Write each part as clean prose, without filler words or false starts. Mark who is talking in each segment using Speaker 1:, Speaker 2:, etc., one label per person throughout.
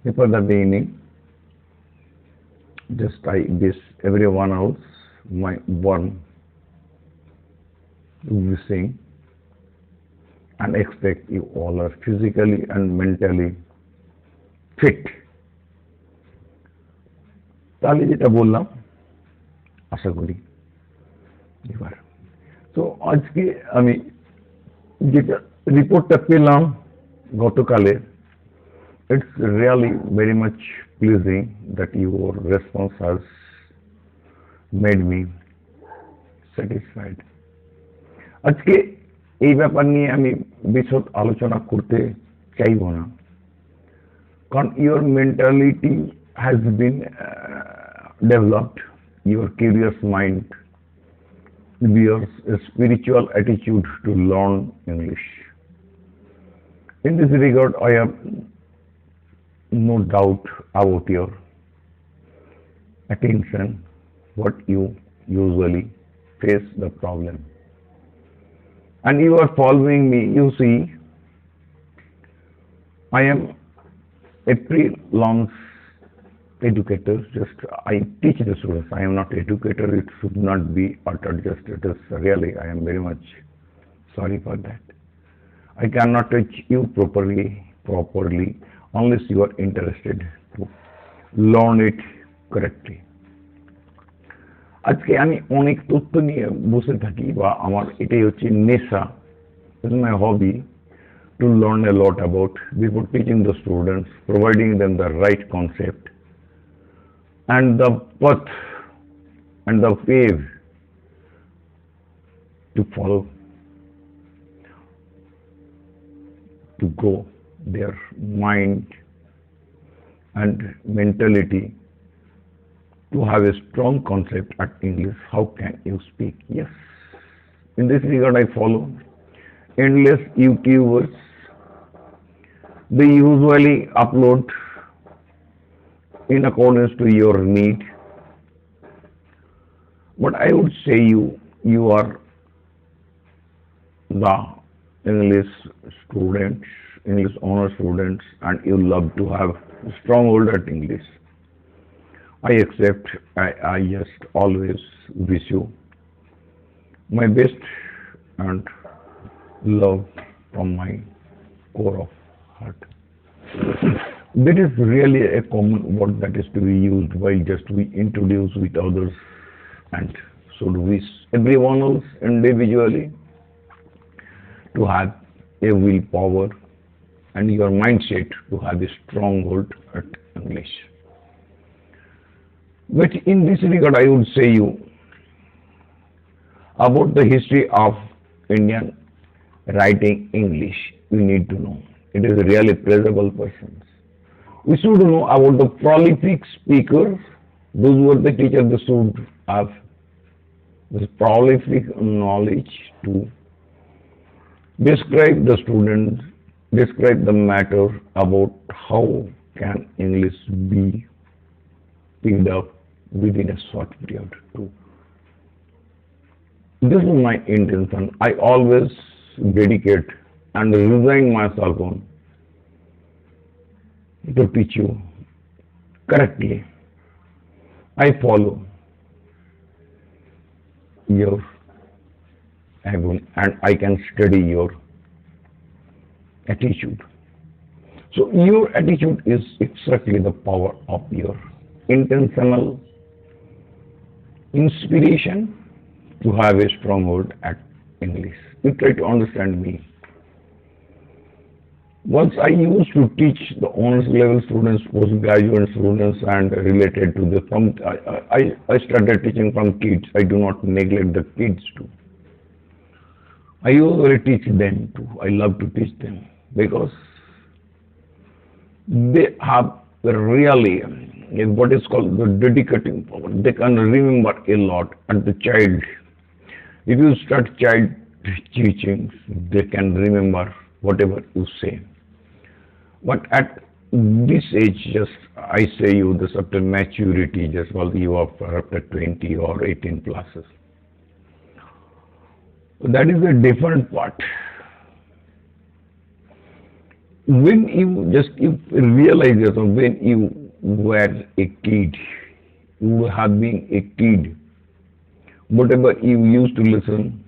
Speaker 1: Before the beginning, just I wish everyone else my born wishing and expect you all are physically and mentally fit. তাহলে যেটা বললাম আশা করি এবার তো আজকে আমি যেটা রিপোর্টটা পেলাম গতকালে it's really very much pleasing that your response has made me satisfied. আজকে এই ব্যাপার নিয়ে আমি বিশদ আলোচনা করতে চাইব না কারণ your mentality has been developed, your curious mind, your spiritual attitude to learn English. In this regard, I have no doubt about your attention, what you usually face the problem. And you are following me, you see, I am a freelance educator, just I teach the students, I am not educator, it should not be uttered, just it is really, I am very much sorry for that. I cannot teach you properly unless you are interested to learn it correctly. আজকে আমি অনেক তথ্য নিয়ে বসে থাকি বা আমার এটাই হচ্ছে নেশা, it's my hobby to learn a lot about before teaching the students, providing them the right concept and the path and the way to follow to grow their mind and mentality to have a strong concept at English. How can you speak? Yes. In this regard, I follow endless YouTubers. They usually upload in accordance to your need. But I would say you are the English students, English honor students, and you love to have stronghold at English. I accept, I just always wish you my best and love from my core of heart. That is really a common word that is to be used while just we introduce with others and should wish everyone else individually to have a willpower and your mindset to have a stronghold at English. But in this regard, I would say you about the history of Indian writing English. You need to know. It is really pleasurable persons. We should know about the prolific speakers. Those were the teachers that should have this prolific knowledge to describe the students, describe the matter about how can English be picked up within a short period too. This is my intention. I always dedicate and resign myself on to teach you correctly. I follow your avenue and I can study your attitude. So your attitude is exactly the power of your intentional inspiration to have a stronghold at English. You try to understand me. Once I used to teach the honors level students, postgraduate students, and related to the I started teaching from kids. I do not neglect the kids too. I usually teach them too. I love to teach them because they have really what is called the dedicating power. They can remember a lot at the child. If you start child teaching, they can remember whatever you say. But at this age, just I say you this after maturity, just while you are after 20 or 18 pluses. That is a different part. When you realize yourself, when you were a kid, you have been a kid, whatever you used to listen,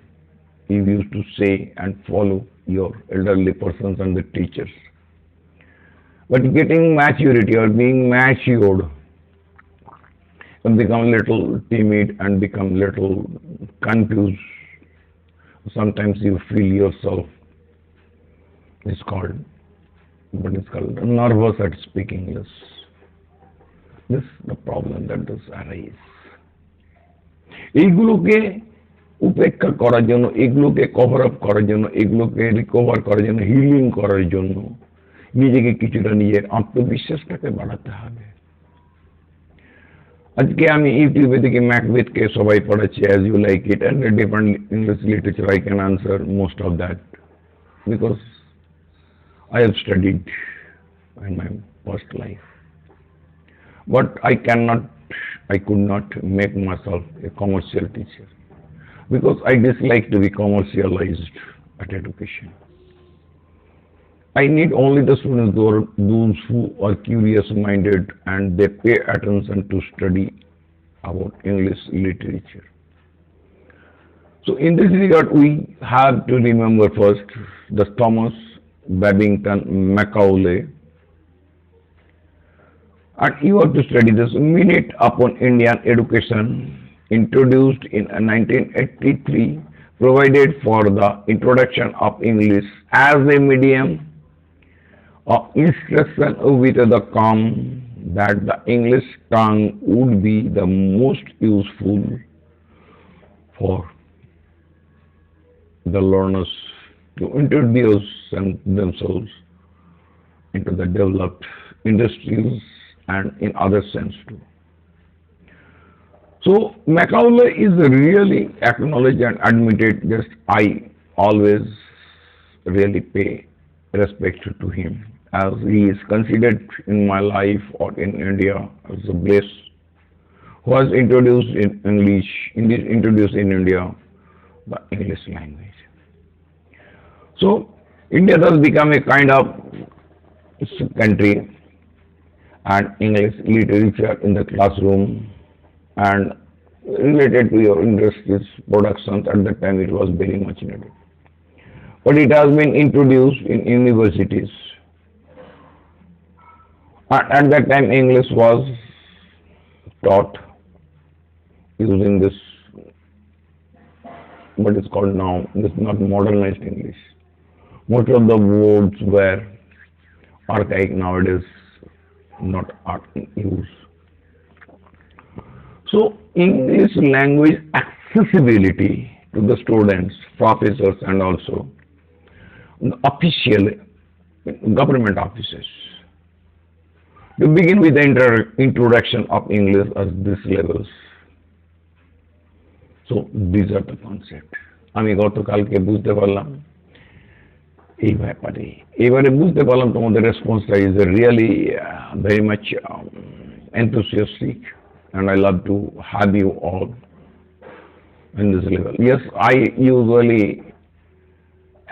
Speaker 1: you used to say and follow your elderly persons and the teachers. But getting maturity or being matured, you become little timid and become little confused. Sometimes you feel yourself, it's called, what is called nervous at speaking less. This is the problem that does arise. এইগুলোকে উপেক্ষা করার জন্য, এগুলোকে cover up করার জন্য, এগুলোকে recover করার জন্য, হিলিং করার জন্য নিজেকে কিছুটা নিজের আত্মবিশ্বাসটাকে বাড়াতে হবে। আজকে আমি ইউটিউবে থেকে ম্যাকবেথকে সবাই পড়াচ্ছি, as you like it, and different English literature I can answer most of that because I have studied in my past life. But I could not make myself a commercial teacher because I dislike to be commercialized at education. I need only the students, those who are curious minded and they pay attention to study about English literature. So in this regard, we have to remember first the Thomas Babington Macaulay, and you have to study this Minute upon Indian Education, introduced in 1983, provided for the introduction of English as a medium of instruction with the calm that the English tongue would be the most useful for the learners to introduce themselves into the developed industries and in other sense too. So Macaulay is really acknowledged and admitted. Just I always really pay respect to him as he is considered in my life or in India as a bliss who has introduced in India the English language. So India has become a kind of country and English literature in the classroom and related to your industries productions at that time it was very much needed. But it has been introduced in universities. At that time English was taught using this what is called now, this not modernized English. Most of the words were archaic nowadays, not in use. So English language accessibility to the students, professors and also official government offices. To begin with the introduction of English at these levels. So these are the concepts. আমি গতকালকে বুঝতে পারলাম এই ব্যাপারে, এবারে বুঝতে পারলাম তোমাদের রেসপন্সটা is really very much enthusiastic and I love to have you all in this level. Yes, I usually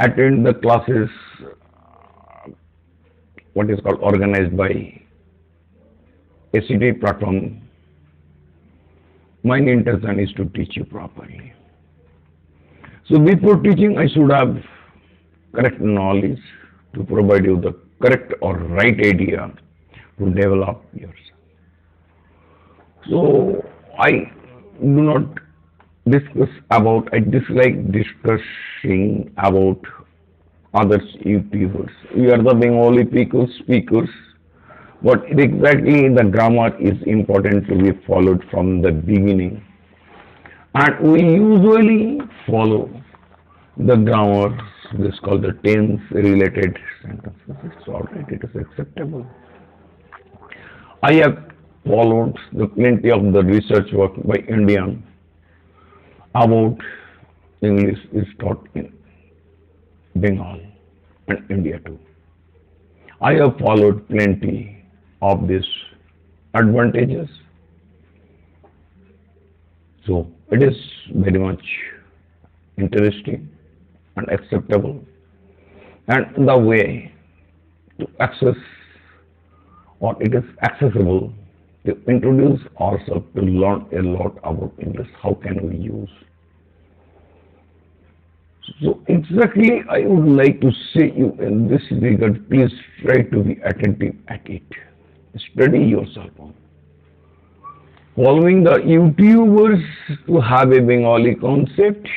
Speaker 1: attend the classes what is called organized by ACT platform. My intention is to teach you properly. So before teaching, I should have correct knowledge to provide you the correct or right idea to develop yourself. So I do not I dislike discussing about others YouTubers. We are the Bengali speakers, but exactly the grammar is important to be followed from the beginning. And we usually follow the grammar, this is called the tense related sentences. It's alright, it is acceptable. I have followed the plenty of the research work by Indian about English is taught in Bengal and India too. I have followed plenty of these advantages. So it is very much interesting and acceptable, and the way to access, or it is accessible to introduce ourselves to learn a lot about English. How can we use? So exactly I would like to say you in this regard, please try to be attentive at it. Study yourself on. Following the YouTubers to have a Bengali concept,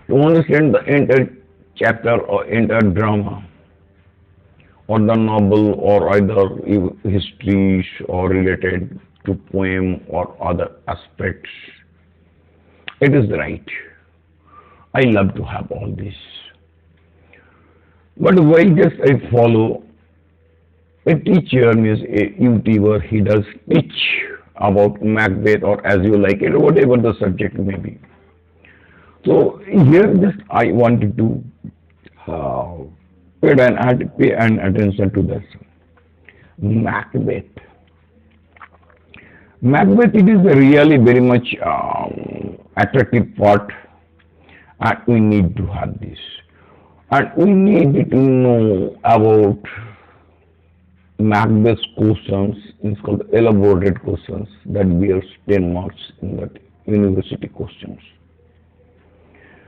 Speaker 1: to understand the entire chapter or entire drama or the novel or either histories or related to poem or other aspects. It is right. I love to have all this. But why just I follow a teacher means a YouTuber, he does teach about Macbeth or as you like it, whatever the subject may be. So here just I wanted to pay an attention to this. Macbeth. Macbeth, it is a really very much attractive part, and we need to have this. And we need to know about Macbeth's questions. It's called elaborated questions that bears 10 marks in that university questions.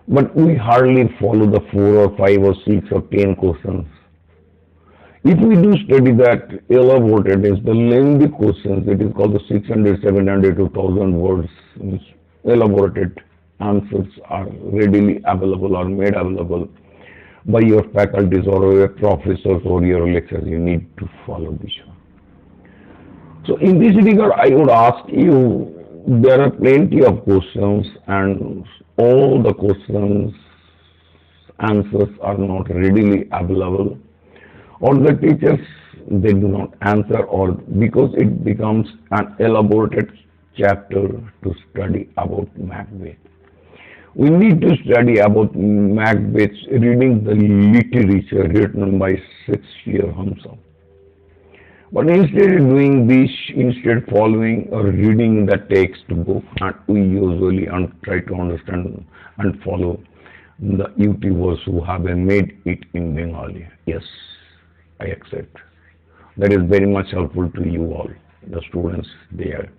Speaker 1: But we hardly follow the 4 or 5 or 6 or 10 questions. If we do study that elaborated is the lengthy questions, it is called the 600, 700 to 1000 words. Elaborated answers are readily available or made available by your faculties or your professors or your lecturers. You need to follow this one. So in this regard, I would ask you, there are plenty of questions and all the questions answers are not readily available, or the teachers they do not answer, or because it becomes an elaborated chapter to study about Macbeth. We need to study about Macbeth reading the literature written by Shakespeare himself. But instead of doing this, instead following or reading the textbook, and we usually try to understand and follow the YouTubers who have made it in Bengali. Yes, I accept. That is very much helpful to you all, the students there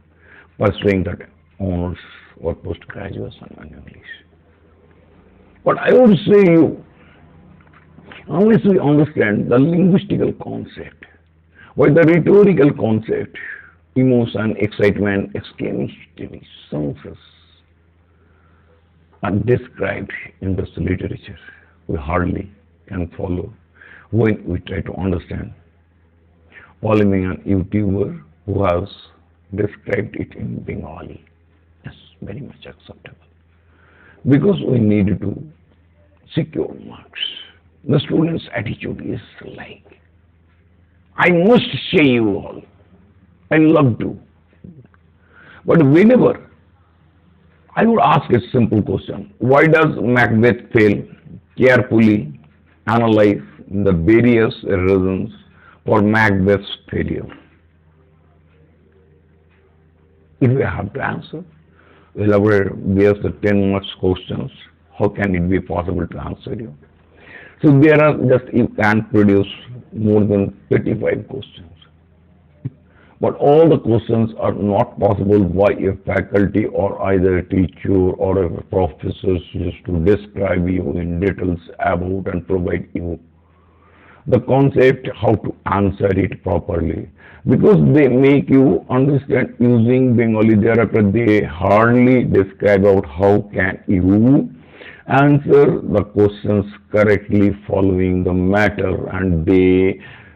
Speaker 1: pursuing that honors or post-graduation in English. But I would say you, unless we understand the linguistical concept, or the rhetorical concept, emotion, excitement, exclamatory senses are described in this literature, we hardly can follow when we try to understand. Following an YouTuber who has described it in Bengali, yes, very much acceptable. Because we need to secure marks. The student's attitude is like, I must say you all, I love to. But whenever I would ask a simple question, why does Macbeth fail? Carefully analyze the various reasons for Macbeth's failure. If we have to answer, elaborate various 10 marks questions, how can it be possible to answer you? So there are just, you can produce more than 35 questions. But all the questions are not possible by a faculty or either a teacher or a professor just to describe you in details about and provide you the concept how to answer it properly. Because they make you understand using Bengali, thereafter they hardly describe out how can you answer the questions correctly following the matter, and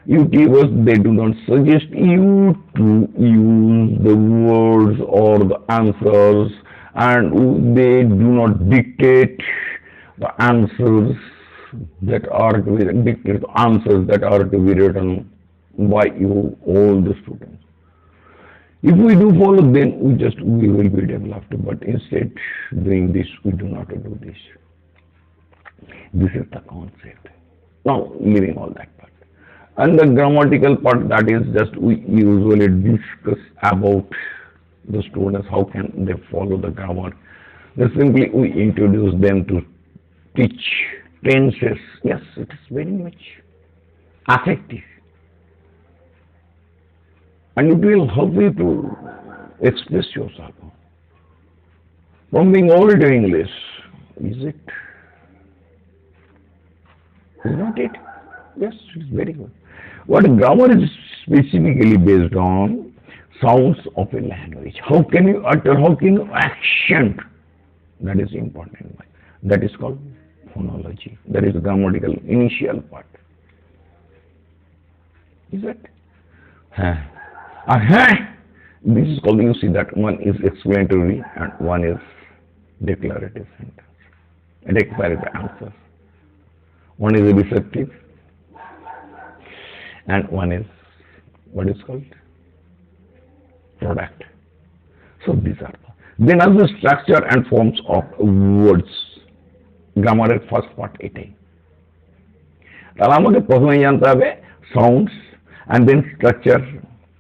Speaker 1: YouTubers, they do not suggest you to use the words or the answers, and they do not dictate the answers that are to be dictate answers that are to be written by you, all the students. If we do follow, then we will be developed. But instead, doing this, we do not do this. This is the concept. Now, leaving all that part. And the grammatical part, that is just we usually discuss about the students, how can they follow the grammar. Then simply we introduce them to teach tenses. Yes, it is very much effective. And it will help you to express yourself. From being old to English, is it? Is not it? Yes, it's very good. What grammar is specifically based on sounds of a language. How can you utter, how can you accent? That is important. That is called phonology. That is the grammatical initial part. Is it? This is called, you see that one is explanatory and one is declarative sentence. A declarative answer. One is a receptive and one is what is called product. So these are. Then as the structure and forms of words. গ্রামারের first part এটাই। তাহলে আমাকে প্রথমে জানতে হবে sounds and then structure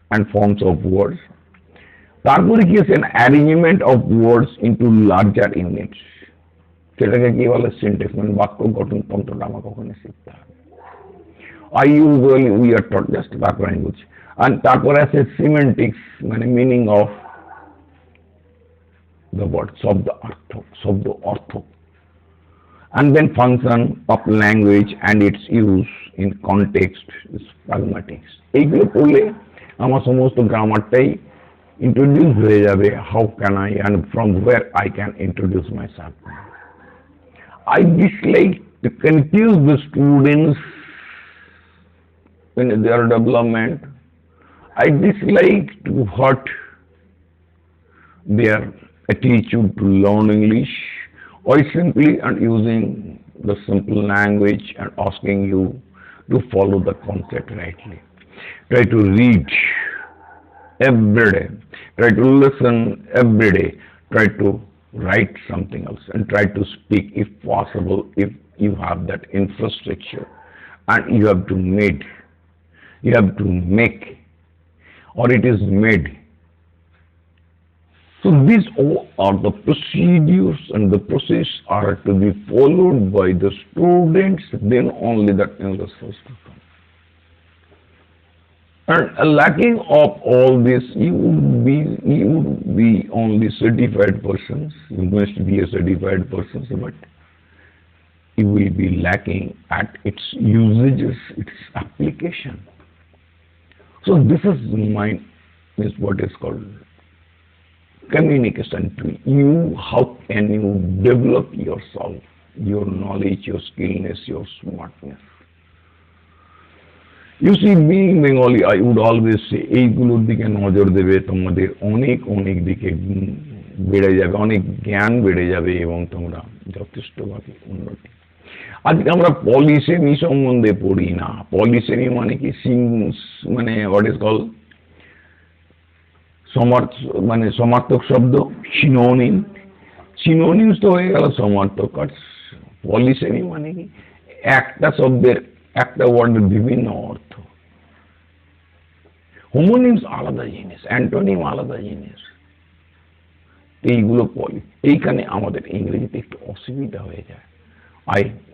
Speaker 1: and forms of words, তারপরে কি আছে arrangement of words into larger units, সেটাকে কি বলে সিনট্যাক্স, মানে বাক্য গঠন তন্ত্রটা আমাকে ওখানে শিখতে হবে। I usually we are taught just background বুঝ, আর তারপরে আছে সিমেন্টিক্স, মানে মিনিং অফ দ্য ওয়ার্ড, শব্দ অর্থ, শব্দ অর্থ, and then function of language and its use in context is pragmatics. এইগুলো পড়লে আমার সমস্ত গ্রামারটাই ইন্ট্রোডিউস হয়ে যাবে, how can I and from where I can introduce myself. I dislike to confuse the students in their development. I dislike to hurt their attitude to learn English, or simply and using the simple language and asking you to follow the concept rightly. Try to read every day, try to listen every day, try to write something else, and try to speak if possible, if you have that infrastructure, and you have to make, or it is made. So these all are the procedures and the process are to be followed by the students, then only that English has to come. And lacking of all this, you would be only certified persons, you must be a certified person, but you will be lacking at its usages, its application. So this is what is called communication to you. How can you develop yourself, your knowledge, your skillness, your smartness? You see, being Bengali, I would always say, এইগুলোর দিকে নজর দেবে, তোমাদের অনেক অনেক দিকে বেড়ে যাবে, অনেক জ্ঞান বেড়ে যাবে এবং তোমরা যথেষ্টভাবে উন্নতি। আজকে আমরা পলিসেমি সম্বন্ধে পড়ি না। পলিসেমি মানে কি, মানে হোয়াট ইজ কল মানে সমার্থক শব্দ, সিনোনিমস তো হয়ে গেল সমার্থক। আর পলিসেমি মানে কি, একটা শব্দের একটা ওয়ার্ডের বিভিন্ন অর্থ। হোমোনিমস আলাদা জিনিস, অ্যান্টোনিম আলাদা জিনিস। এইগুলো এইখানে আমাদের ইংরেজিতে একটু অসুবিধা হয়ে যায়।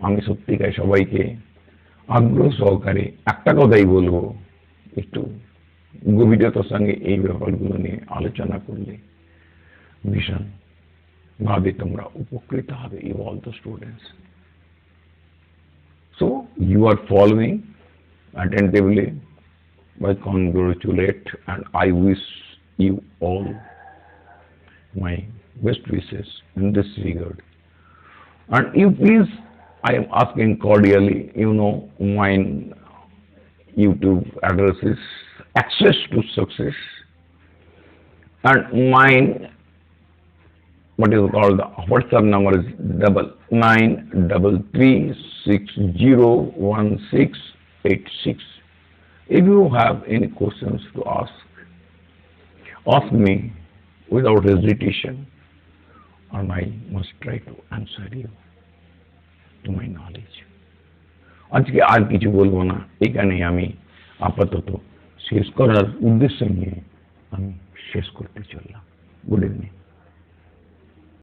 Speaker 1: আমি সত্যিকার সবাইকে আগ্রহ সহকারে একটা কথাই বলবো, একটু গভীরতার সঙ্গে এই ব্যাপারগুলো নিয়ে আলোচনা করলে ভীষণ ভাবে তোমরা উপকৃত হবে, you all the students. So you are following attentively. I congratulate and I wish you all my best wishes in this regard. And you please, I am asking cordially, my YouTube address is Access to Success, and mine, what is called, the WhatsApp number is 9933601686. If you have any questions to ask me without hesitation, and I must try to answer you to my knowledge. আজকে আর কিছু বলবো না, এখানেই আমি আপাতত শেষ করার উদ্দেশ্য নিয়ে আমি শেষ করতে চললাম। Good evening.